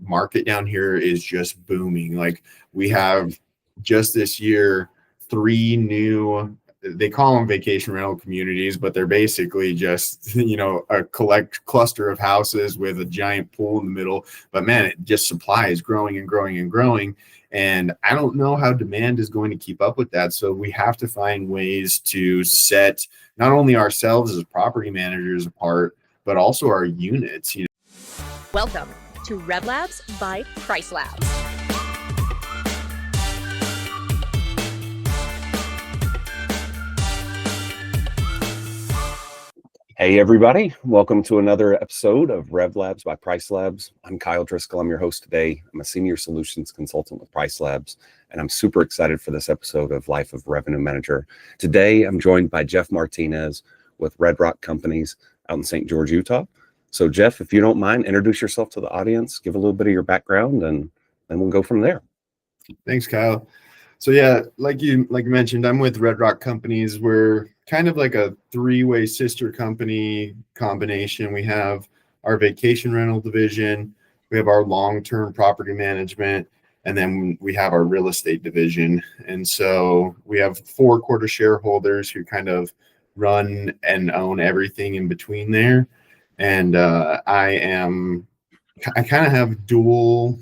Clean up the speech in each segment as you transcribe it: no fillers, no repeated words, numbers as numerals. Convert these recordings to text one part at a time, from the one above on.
market down here is just booming. Like we have just this year, 3 new, they call them vacation rental communities, but they're basically just, a cluster of houses with a giant pool in the middle. But man, it just supply is growing and growing and growing. And I don't know how demand is going to keep up with that. So we have to find ways to set not only ourselves as property managers apart, but also our units. Welcome to RevLabs by PriceLabs. Hey everybody, welcome to another episode of RevLabs by PriceLabs. I'm Kyle Driskell, I'm your host today. I'm a senior solutions consultant with PriceLabs, and I'm super excited for this episode of Life of Revenue Manager. Today, I'm joined by Jeff Martinez with Red Rock Companies out in St. George, Utah. So Jeff, if you don't mind, introduce yourself to the audience, give a little bit of your background, and then we'll go from there. Thanks, Kyle. So yeah, like you mentioned, I'm with Red Rock Companies. We're kind of like a 3-way sister company combination. We have our vacation rental division, we have our long-term property management, and then we have our real estate division. And so we have 4 quarter shareholders who kind of run and own everything in between there. And I kind of have dual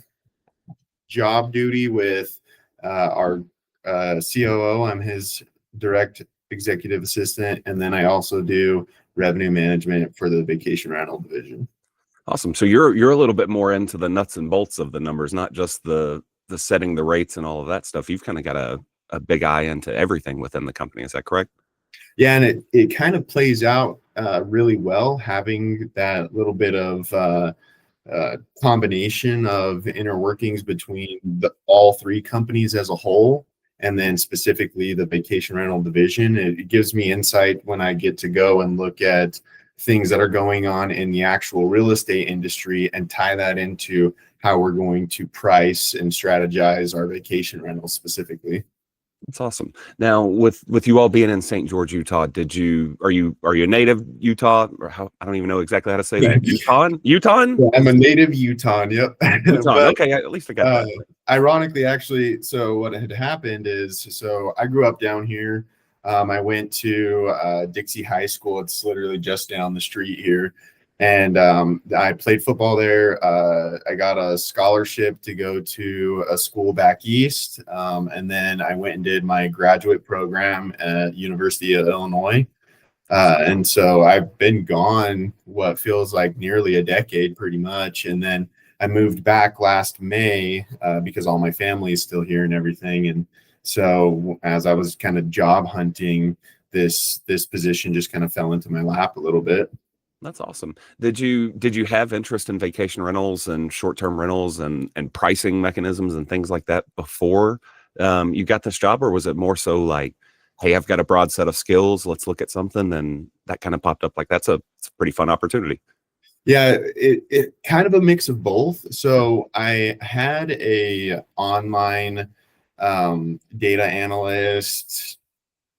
job duty with our COO. I'm his direct executive assistant, and then I also do revenue management for the vacation rental division. Awesome. So you're a little bit more into the nuts and bolts of the numbers, not just the setting the rates and all of that stuff. You've kind of got a big eye into everything within the company. Is that correct? Yeah, and it kind of plays out really well, having that little bit of combination of inner workings between all 3 companies as a whole, and then specifically the vacation rental division. It gives me insight when I get to go and look at things that are going on in the actual real estate industry and tie that into how we're going to price and strategize our vacation rentals specifically. That's awesome. Now, with you all being in St. George, Utah, are you a native Utah, or how? I don't even know exactly how to say that. Utahn? Yeah, I'm a native Utahn. Yep. Utahn. Okay, at least I got that. Ironically, actually, so what had happened is, so I grew up down here. I went to Dixie High School. It's literally just down the street here. And I played football there. I got a scholarship to go to a school back east. And then I went and did my graduate program at University of Illinois. And so I've been gone what feels like nearly a decade pretty much. And then I moved back last May because all my family is still here and everything. And so as I was kind of job hunting, this position just kind of fell into my lap a little bit. That's awesome. Did you have interest in vacation rentals and short-term rentals and pricing mechanisms and things like that before you got this job, or was it more so like, hey, I've got a broad set of skills, let's look at something, and that kind of popped up? Like it's a pretty fun opportunity. Yeah, it kind of a mix of both. So I had a online data analyst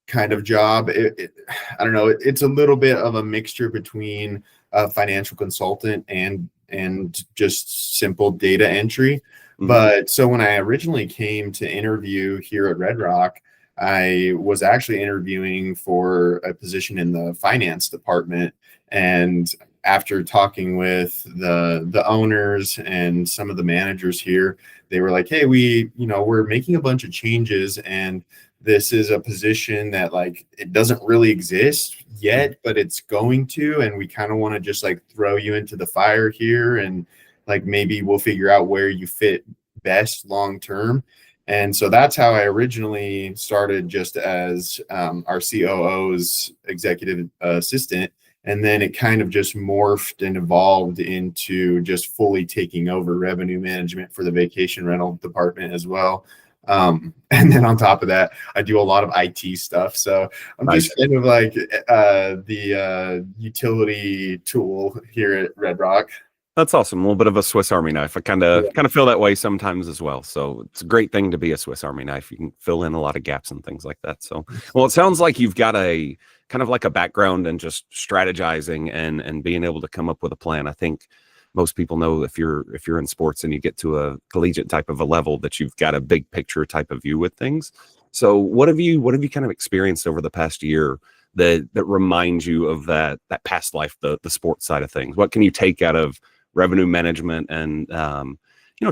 kind of job. I don't know. It's a little bit of a mixture between a financial consultant and just simple data entry. Mm-hmm. But so when I originally came to interview here at Red Rock, I was actually interviewing for a position in the finance department. And after talking with the owners and some of the managers here, they were like, hey, we're making a bunch of changes, and this is a position that it doesn't really exist yet, but it's going to, and we kind of want to just throw you into the fire here, and maybe we'll figure out where you fit best long term. And so that's how I originally started, just as our COO's executive assistant. And then it kind of just morphed and evolved into just fully taking over revenue management for the vacation rental department as well. And then on top of that, I do a lot of IT stuff. So I'm just kind of like the utility tool here at Red Rock. That's awesome. A little bit of a Swiss Army knife. I kind of feel that way sometimes as well. So it's a great thing to be a Swiss Army knife. You can fill in a lot of gaps and things like that. So, well, it sounds like you've got a kind of like a background in just strategizing and being able to come up with a plan. I think most people know if you're in sports and you get to a collegiate type of a level, that you've got a big picture type of view with things. So what have you kind of experienced over the past year that reminds you of that past life, the sports side of things? What can you take out of revenue management and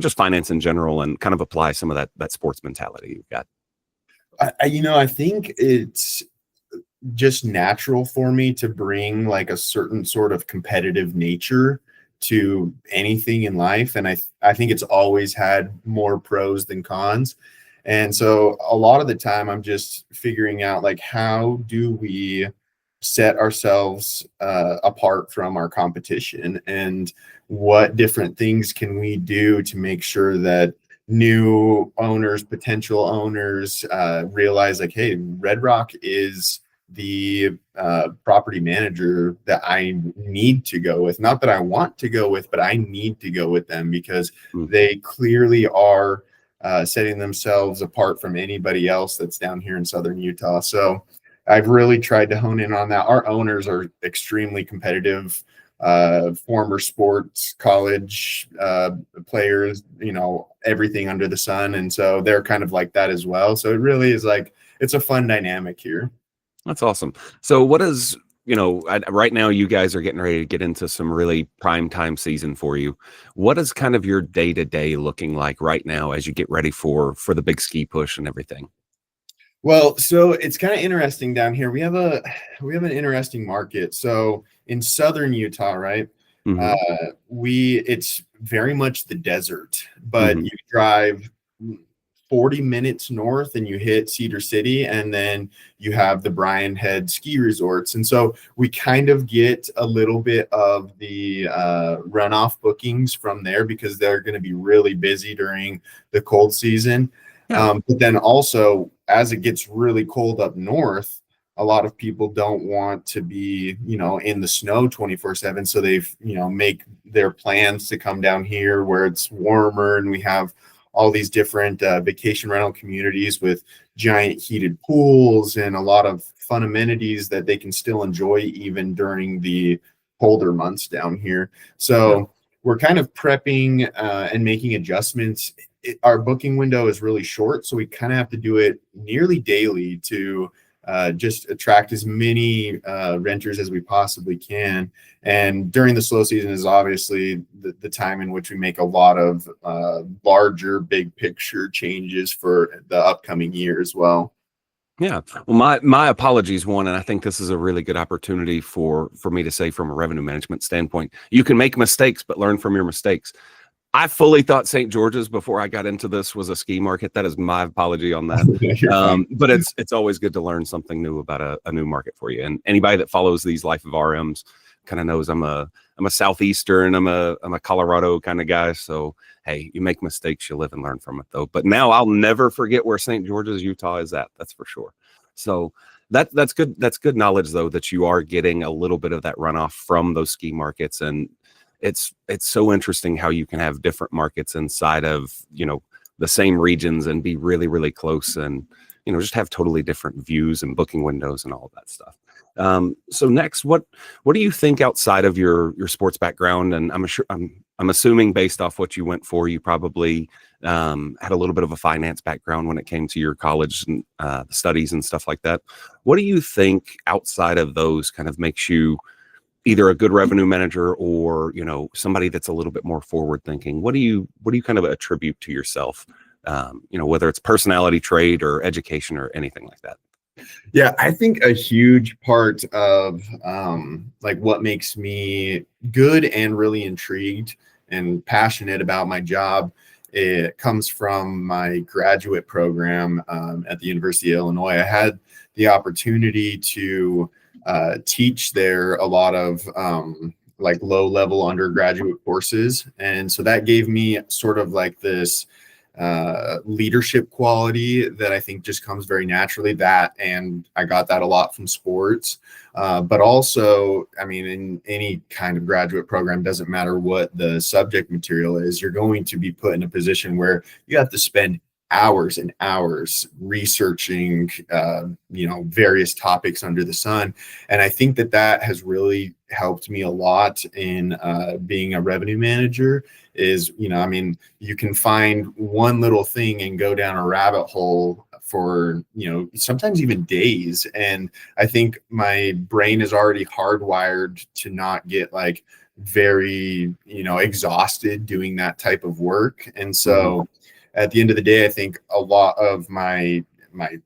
just finance in general, and kind of apply some of that sports mentality you've got? I think it's just natural for me to bring like a certain sort of competitive nature to anything in life. And I think it's always had more pros than cons. And so a lot of the time I'm just figuring out, like, how do we set ourselves apart from our competition, and what different things can we do to make sure that new owners, potential owners, realize, like, hey, Red Rock is the property manager that I need to go with. Not that I want to go with, but I need to go with them because they clearly are setting themselves apart from anybody else that's down here in Southern Utah. So I've really tried to hone in on that. Our owners are extremely competitive, former sports, college players, everything under the sun. And so they're kind of like that as well. So it really is like, it's a fun dynamic here. That's awesome. So what is, right now you guys are getting ready to get into some really prime time season for you. What is kind of your day-to-day looking like right now as you get ready for the big ski push and everything? Well, so it's kind of interesting down here. We have an interesting market. So in Southern Utah, right? It's very much the desert, but you drive 40 minutes north and you hit Cedar City, and then you have the Bryan Head ski resorts. And so we kind of get a little bit of the runoff bookings from there because they're going to be really busy during the cold season. But then also, as it gets really cold up north, a lot of people don't want to be, in the snow 24/7. So they've, make their plans to come down here where it's warmer, and we have all these different vacation rental communities with giant heated pools and a lot of fun amenities that they can still enjoy even during the colder months down here. So we're kind of prepping and making adjustments. Our booking window is really short, so we kind of have to do it nearly daily to just attract as many renters as we possibly can. And during the slow season is obviously the time in which we make a lot of larger, big picture changes for the upcoming year as well. Yeah. Well, my apologies, one, and I think this is a really good opportunity for me to say, from a revenue management standpoint, you can make mistakes, but learn from your mistakes. I fully thought St. George's before I got into this was a ski market. That is my apology on that. But it's always good to learn something new about a new market for you. And anybody that follows these Life of RMs kind of knows I'm a Southeastern, I'm a Colorado kind of guy. So hey, you make mistakes, you live and learn from it though. But now I'll never forget where St. George's, Utah is at. That's for sure. So that's good. That's good knowledge though, that you are getting a little bit of that runoff from those ski markets. And it's so interesting how you can have different markets inside of, the same regions and be really, really close, and, just have totally different views and booking windows and all of that stuff. So next, what do you think outside of your sports background? And I'm assuming based off what you went for, you probably had a little bit of a finance background when it came to your college and studies and stuff like that. What do you think outside of those kind of makes you either a good revenue manager or, somebody that's a little bit more forward thinking? What do you kind of attribute to yourself? Whether it's personality trait or education or anything like that. Yeah, I think a huge part of like what makes me good and really intrigued and passionate about my job, it comes from my graduate program at the University of Illinois. I had the opportunity to teach there a lot of like low-level undergraduate courses. And so that gave me sort of like this leadership quality that I think just comes very naturally, that, and I got that a lot from sports. But also, I mean, in any kind of graduate program, doesn't matter what the subject material is, you're going to be put in a position where you have to spend hours and hours researching, various topics under the sun. And I think that has really helped me a lot in being a revenue manager is, you can find one little thing and go down a rabbit hole for, sometimes even days. And I think my brain is already hardwired to not get like very, exhausted doing that type of work. And so at the end of the day, I think a lot of my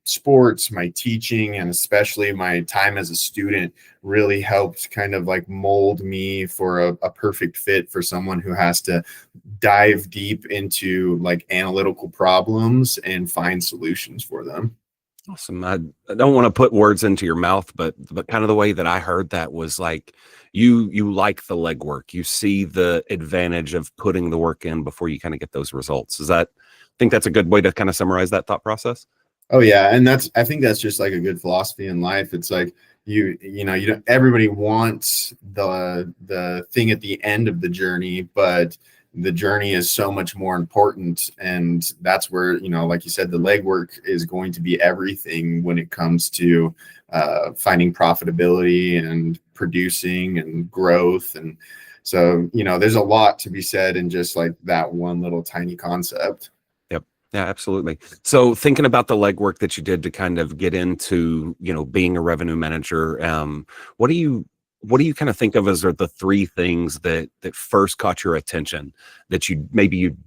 sports, my teaching, and especially my time as a student really helped kind of like mold me for a perfect fit for someone who has to dive deep into like analytical problems and find solutions for them. Awesome. I don't want to put words into your mouth, but kind of the way that I heard that was like you like the legwork. You see the advantage of putting the work in before you kind of get those results. Think that's a good way to kind of summarize that thought process? Oh yeah, and I think that's just like a good philosophy in life. It's like you don't, everybody wants the thing at the end of the journey, but the journey is so much more important. And that's where, like you said, the legwork is going to be everything when it comes to finding profitability and producing and growth. And so, there's a lot to be said in just like that one little tiny concept. Yep. Yeah, absolutely. So thinking about the legwork that you did to kind of get into, being a revenue manager, what do you kind of think of as are the three things that first caught your attention that you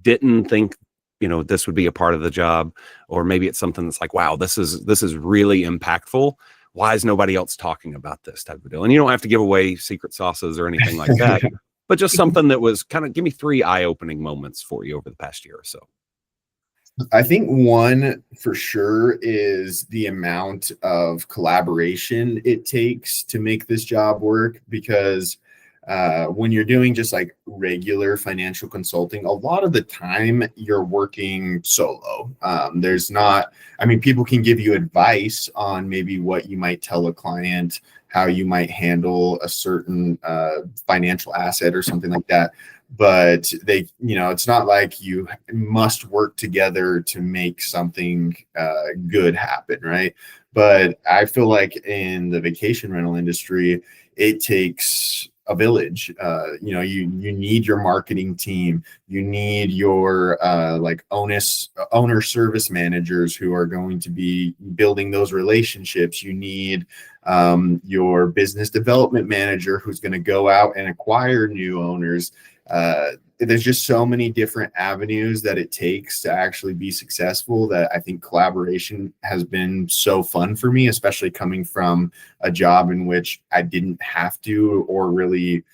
didn't think, this would be a part of the job, or maybe it's something that's like, wow, this is really impactful. Why is nobody else talking about this type of deal? And you don't have to give away secret sauces or anything like that, but just something that was kind of, give me three eye-opening moments for you over the past year or so. I think one for sure is the amount of collaboration it takes to make this job work, because when you're doing just like regular financial consulting, a lot of the time you're working solo. People can give you advice on maybe what you might tell a client, how you might handle a certain financial asset or something like that. But it's not like you must work together to make something good happen, right? But I feel like in the vacation rental industry, it takes a village. You need your marketing team. You need your owner service managers who are going to be building those relationships. You need your business development manager who's going to go out and acquire new owners. There's just so many different avenues that it takes to actually be successful that I think collaboration has been so fun for me, especially coming from a job in which I didn't have to or really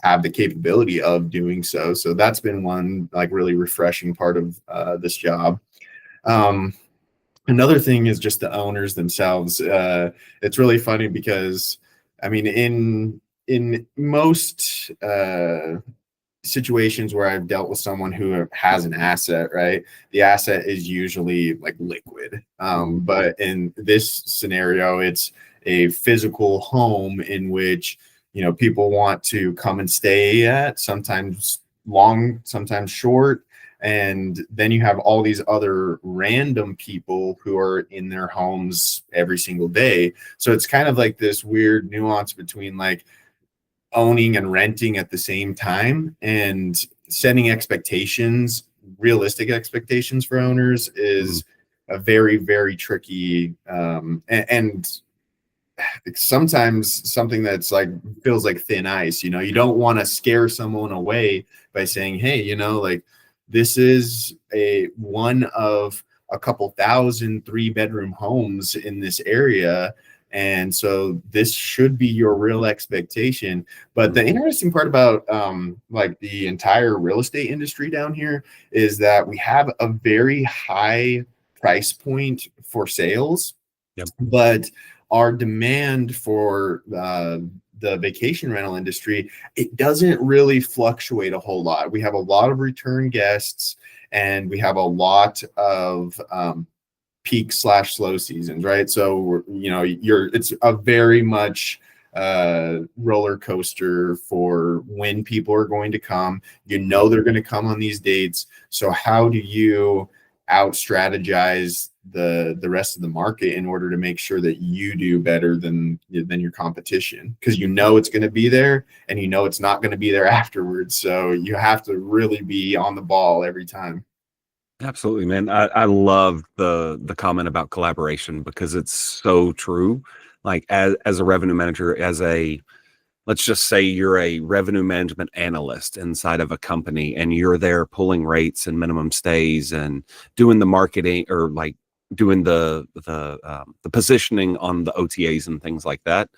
have the capability of doing so. So that's been one like really refreshing part of this job. Another thing is just the owners themselves. It's really funny because in most situations where I've dealt with someone who has an asset, right? The asset is usually like liquid. But in this scenario, it's a physical home in which, people want to come and stay at, sometimes long, sometimes short. And then you have all these other random people who are in their homes every single day. So it's kind of like this weird nuance between like owning and renting at the same time, and setting expectations, realistic expectations for owners is a very, very tricky and sometimes something that's like feels like thin ice. You don't want to scare someone away by saying, hey, like this is one of a couple thousand 3-bedroom homes in this area. And so this should be your real expectation. But the interesting part about like the entire real estate industry down here is that we have a very high price point for sales. Yep. But our demand for the vacation rental industry, it doesn't really fluctuate a whole lot. We have a lot of return guests, and we have a lot of peak/slow seasons, right? So it's a very much roller coaster for when people are going to come. They're going to come on these dates. So how do you out strategize the rest of the market in order to make sure that you do better than your competition, because it's going to be there and it's not going to be there afterwards. So you have to really be on the ball every time. Absolutely, man. I love the comment about collaboration, because it's so true. Like as a revenue manager, let's just say you're a revenue management analyst inside of a company, and you're there pulling rates and minimum stays and doing the marketing, or like doing the positioning on the OTAs and things like that.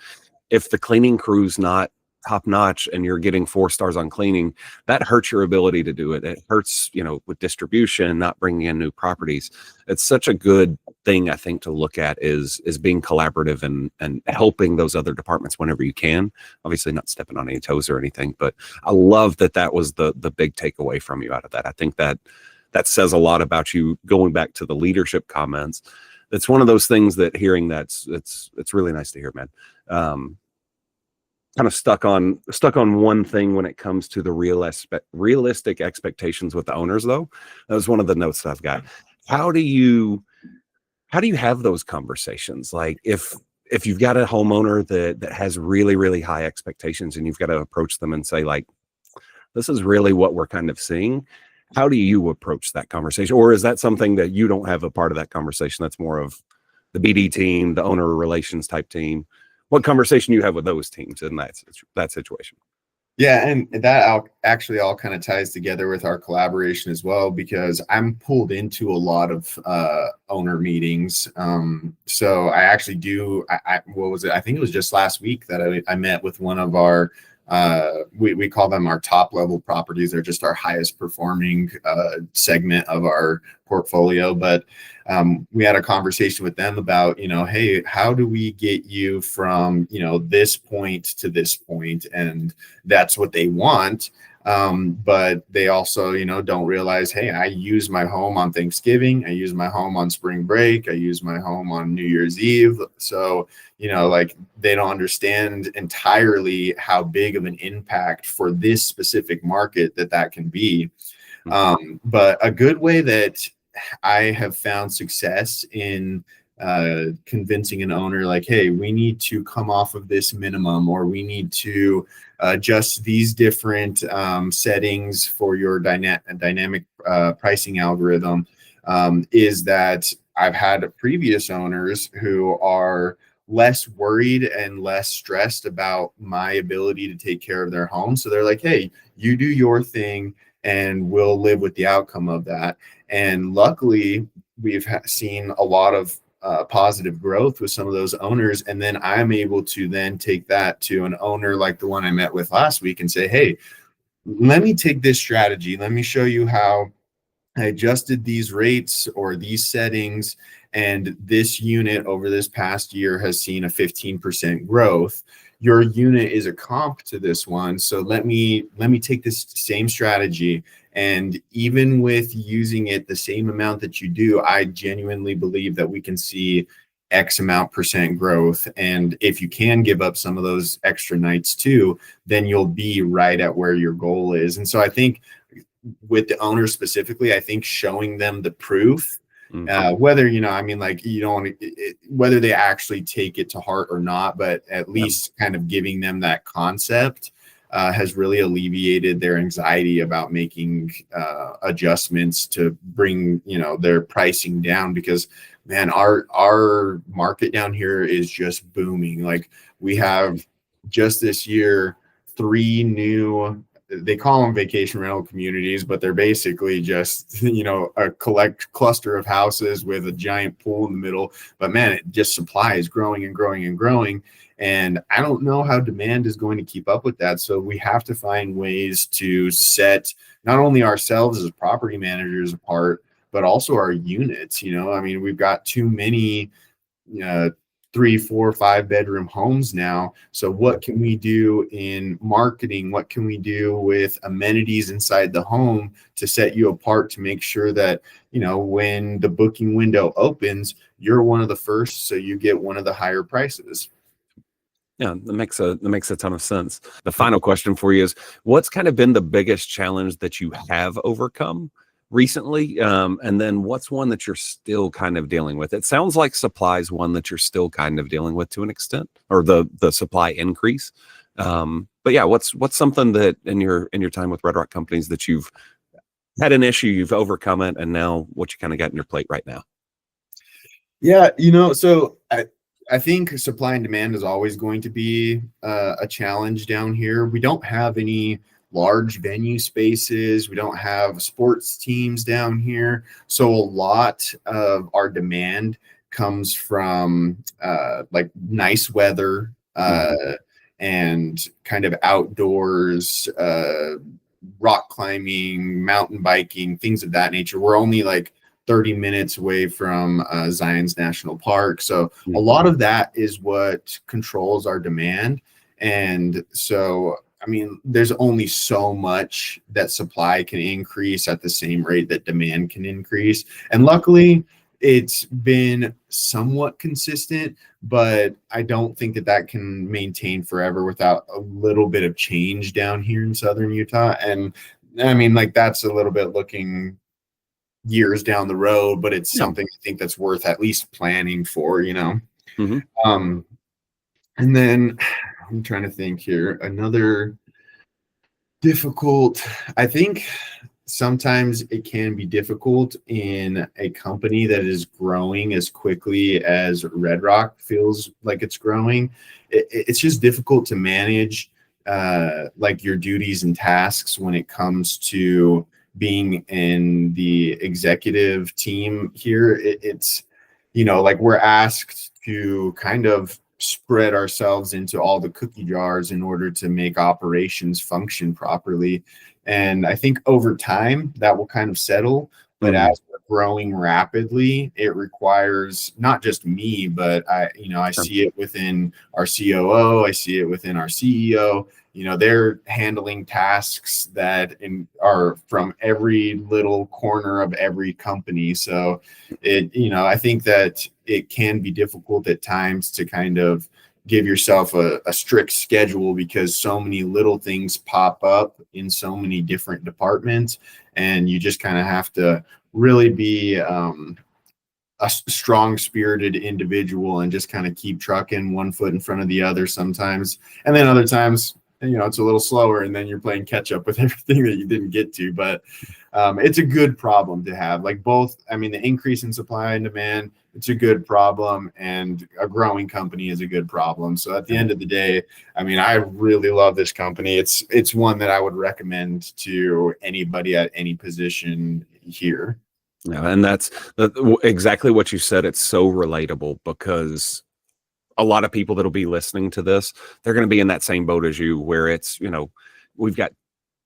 If the cleaning crew's not top notch and you're getting 4 stars on cleaning, that hurts your ability to do it. It hurts, with distribution, not bringing in new properties. It's such a good thing, I think, to look at is being collaborative and helping those other departments whenever you can. Obviously not stepping on any toes or anything, but I love that was the big takeaway from you out of that. I think that says a lot about you. Going back to the leadership comments, it's one of those things that hearing that's really nice to hear, man. Kind of stuck on one thing when it comes to the realistic expectations with the owners, though. That was one of the notes that I've got. How do you have those conversations? Like if you've got a homeowner that has really, really high expectations, and you've got to approach them and say, like, this is really what we're kind of seeing. How do you approach that conversation? Or is that something that you don't have a part of that conversation? That's more of the BD team, the owner relations type team. What conversation you have with those teams in that situation? Yeah, and that actually all kind of ties together with our collaboration as well, because I'm pulled into a lot of owner meetings. So I actually do. What was it? I think it was just last week that I met with one of our. We call them our top level properties. They're just our highest performing segment of our portfolio. But we had a conversation with them about, hey, how do we get you from, this point to this point? And that's what they want. But they also, don't realize, hey, I use my home on Thanksgiving. I use my home on spring break. I use my home on New Year's Eve. So, like they don't understand entirely how big of an impact for this specific market that can be. But a good way that I have found success in convincing an owner, like, hey, we need to come off of this minimum, or we need to adjust these different settings for your dynamic pricing algorithm, is that I've had previous owners who are less worried and less stressed about my ability to take care of their home. So they're like, hey, you do your thing and we'll live with the outcome of that. And luckily, we've seen a lot of positive growth with some of those owners. And then I'm able to then take that to an owner like the one I met with last week and say, hey, let me take this strategy. Let me show you how I adjusted these rates or these settings, and this unit over this past year has seen a 15% growth. Your unit is a comp to this one. So let me take this same strategy, and even with using it the same amount that you do, I genuinely believe that we can see X amount % growth. And if you can give up some of those extra nights too, then you'll be right at where your goal is. And so I think with the owners specifically, I think showing them the proof, whether, like, you don't want to, whether they actually take it to heart or not, but at least kind of giving them that concept has really alleviated their anxiety about making adjustments to bring, their pricing down. Because, man, our market down here is just booming. Like, we have just this year 3 new, they call them vacation rental communities, but they're basically just, a cluster of houses with a giant pool in the middle. But man, it just, supply is growing and growing and growing. And I don't know how demand is going to keep up with that. So we have to find ways to set not only ourselves as property managers apart, but also our units. We've got too many 3, 4, 5 bedroom homes now. So what can we do in marketing? What can we do with amenities inside the home to set you apart, to make sure that, when the booking window opens, you're one of the first, so you get one of the higher prices. Yeah, that makes a ton of sense. The final question for you is, what's kind of been the biggest challenge that you have overcome recently? And then what's one that you're still kind of dealing with? It sounds like supply is one that you're still kind of dealing with to an extent, or the supply increase. But yeah, what's something that in your time with Red Rock Companies that you've had an issue, you've overcome it, and now what you kind of got in your plate right now? Yeah, so I think supply and demand is always going to be a challenge down here. We don't have any large venue spaces. We don't have sports teams down here. So a lot of our demand comes from like nice weather and kind of outdoors, rock climbing, mountain biking, things of that nature. We're only like 30 minutes away from Zion's National Park. So a lot of that is what controls our demand. And so, I mean, there's only so much that supply can increase at the same rate that demand can increase. And luckily, it's been somewhat consistent, but I don't think that can maintain forever without a little bit of change down here in Southern Utah. And I mean, like, that's a little bit looking years down the road, but it's something I think that's worth at least planning for, and then I'm trying to think here. Another difficult, I think sometimes it can be difficult in a company that is growing as quickly as Red Rock feels like it's growing. It's just difficult to manage like your duties and tasks when it comes to being in the executive team here. It's, like we're asked to kind of spread ourselves into all the cookie jars in order to make operations function properly. And I think over time that will kind of settle. But as we're growing rapidly, it requires not just me, but I see it within our COO, I see it within our CEO. They're handling tasks that are from every little corner of every company. So I think that it can be difficult at times to kind of give yourself a strict schedule because so many little things pop up in so many different departments, and you just kind of have to really be a strong spirited individual and just kind of keep trucking one foot in front of the other sometimes. And then other times, it's a little slower, and then you're playing catch up with everything that you didn't get to. But it's a good problem to have. Like both, I mean, the increase in supply and demand, it's a good problem, and a growing company is a good problem. So at the end of the day, I mean, I really love this company. It's one that I would recommend to anybody at any position here. Yeah, and that's exactly what you said. It's so relatable because a lot of people that'll be listening to this, they're going to be in that same boat as you, where it's, we've got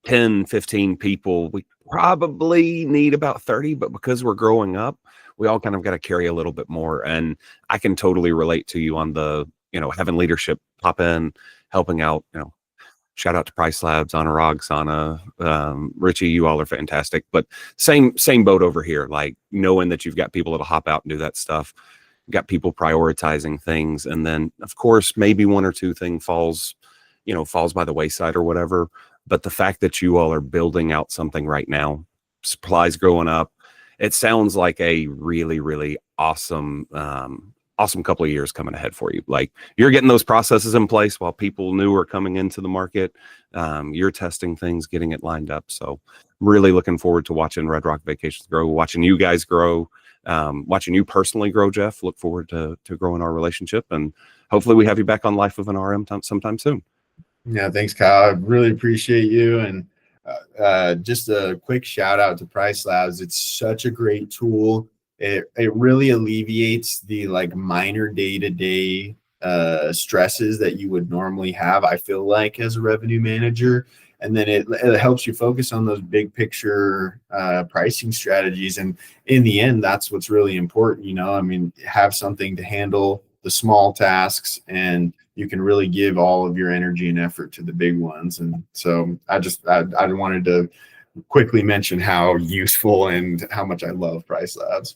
10, 15 people. We probably need about 30, but because we're growing up, we all kind of got to carry a little bit more. And I can totally relate to you on the, having leadership pop in, helping out, shout out to PriceLabs, Anurag, Sana, Richie, you all are fantastic. But same boat over here, like knowing that you've got people that'll hop out and do that stuff. Got people prioritizing things, and then of course maybe one or two thing falls by the wayside or whatever. But the fact that you all are building out something right now, supplies growing up, it sounds like a really, really awesome couple of years coming ahead for you. Like you're getting those processes in place while people new are coming into the market. You're testing things, getting it lined up. So I'm really looking forward to watching Red Rock Vacations grow, watching you guys grow. Watching you personally grow, Jeff. Look forward to growing our relationship, and hopefully we have you back on Life of an RM sometime soon. Yeah, thanks, Kyle. I really appreciate you. And just a quick shout out to PriceLabs. It's such a great tool. It really alleviates the like minor day-to-day stresses that you would normally have, I feel like, as a revenue manager. And then it helps you focus on those big picture pricing strategies. And in the end, that's what's really important. I mean, have something to handle the small tasks, and you can really give all of your energy and effort to the big ones. And so I wanted to quickly mention how useful and how much I love PriceLabs.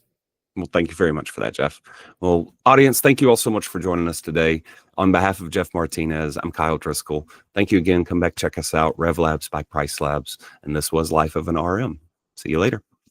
Well, thank you very much for that, Jeff. Well, audience, thank you all so much for joining us today. On behalf of Jeff Martinez, I'm Kyle Driskell. Thank you again. Come back, check us out, RevLabs by PriceLabs. And this was Life of an RM. See you later.